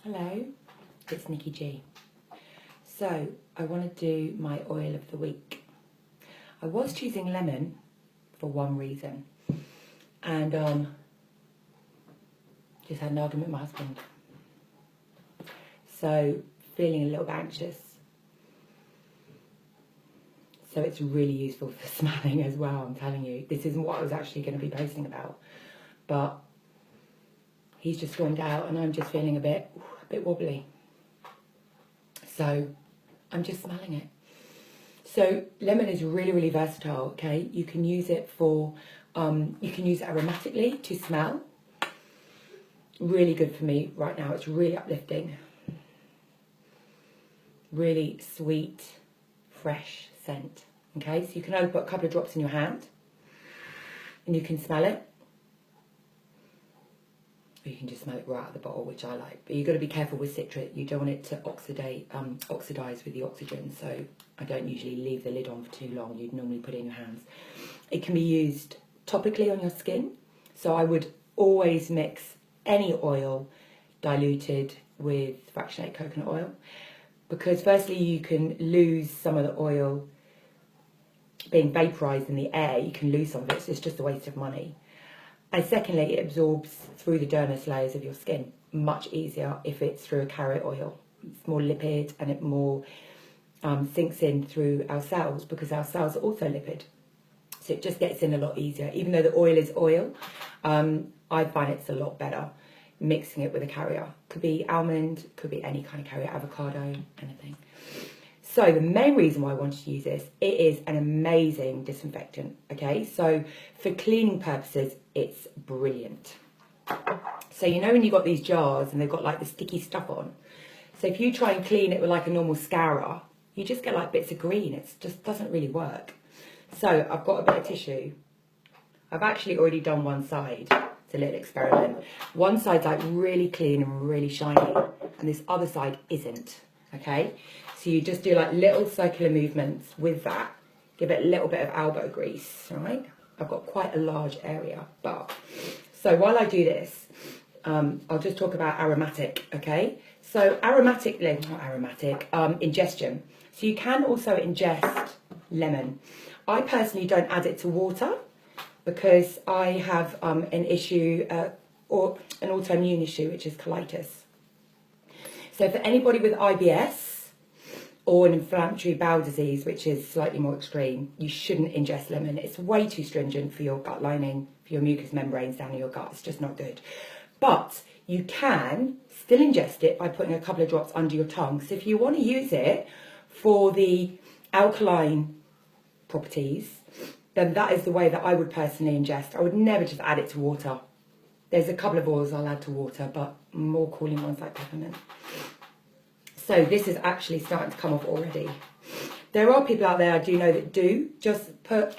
Hello, it's Nikki G. So, I want to do my oil of the week. I was choosing lemon for one reason, and just had an argument with my husband. So, feeling a little bit anxious. So it's really useful for smelling as well, I'm telling you. This isn't what I was actually going to be posting about, but he's just stormed out and I'm just feeling a bit wobbly. So I'm just smelling it. So lemon is really, really versatile, okay? You can use it for, you can use it aromatically to smell. Really good for me right now. It's really uplifting. Really sweet, fresh scent, okay? So you can either put a couple of drops in your hand and you can smell it, or you can just smell it right out of the bottle, which I like. But you've got to be careful with citrate. You don't want it to oxidize with the oxygen, so I don't usually leave the lid on for too long. You'd normally put it in your hands. It can be used topically on your skin, so I would always mix any oil diluted with fractionated coconut oil, because firstly you can lose some of the oil being vaporized in the air. You can lose some of it, so it's just a waste of money. And secondly, it absorbs through the dermis layers of your skin much easier if it's through a carrot oil. It's more lipid and it more sinks in through our cells, because our cells are also lipid. So it just gets in a lot easier. Even though the oil is oil, I find it's a lot better mixing it with a carrier. Could be almond, could be any kind of carrier, avocado, anything. So the main reason why I wanted to use this, it is an amazing disinfectant, okay? So for cleaning purposes, it's brilliant. So you know when you've got these jars and they've got like the sticky stuff on, so if you try and clean it with like a normal scourer, you just get like bits of green. It just doesn't really work. So I've got a bit of tissue. I've actually already done one side. It's a little experiment. One side's like really clean and really shiny, and this other side isn't, okay? So you just do like little circular movements with that. Give it a little bit of elbow grease, all right? I've got quite a large area, but... So while I do this, I'll just talk about aromatic, okay? So ingestion. So you can also ingest lemon. I personally don't add it to water because I have an issue, or an autoimmune issue, which is colitis. So for anybody with IBS, or an inflammatory bowel disease, which is slightly more extreme, you shouldn't ingest lemon. It's way too stringent for your gut lining, for your mucous membranes down in your gut. It's just not good. But you can still ingest it by putting a couple of drops under your tongue. So if you want to use it for the alkaline properties, then that is the way that I would personally ingest. I would never just add it to water. There's a couple of oils I'll add to water, but more cooling ones like peppermint. So this is actually starting to come off already. There are people out there I do know that do just put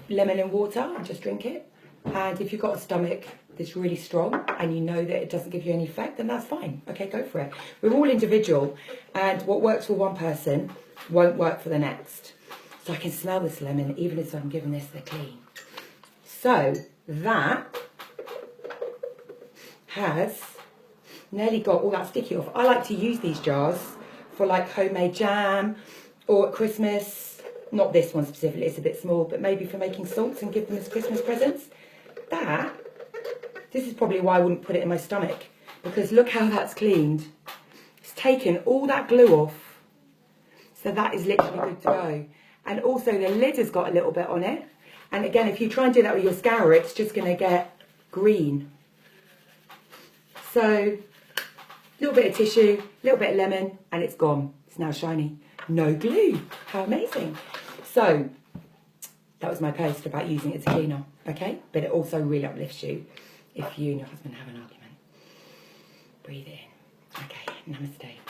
lemon in water and just drink it. And if you've got a stomach that's really strong and you know that it doesn't give you any effect, then that's fine. Okay, go for it. We're all individual, and what works for one person won't work for the next. So I can smell this lemon even as I'm giving this the clean. So that has nearly got all that sticky off. I like to use these jars for like homemade jam, or at Christmas. Not this one specifically, it's a bit small, but maybe for making salts and give them as Christmas presents. This is probably why I wouldn't put it in my stomach, because look how that's cleaned. It's taken all that glue off. So that is literally good to go. And also the lid has got a little bit on it. And again, if you try and do that with your scourer, it's just gonna get green. So, little bit of tissue, little bit of lemon, and it's gone. It's now shiny. No glue. How amazing. So, that was my post about using it as a cleaner, okay? But it also really uplifts you if you and your husband have an argument. Breathe in. Okay, namaste.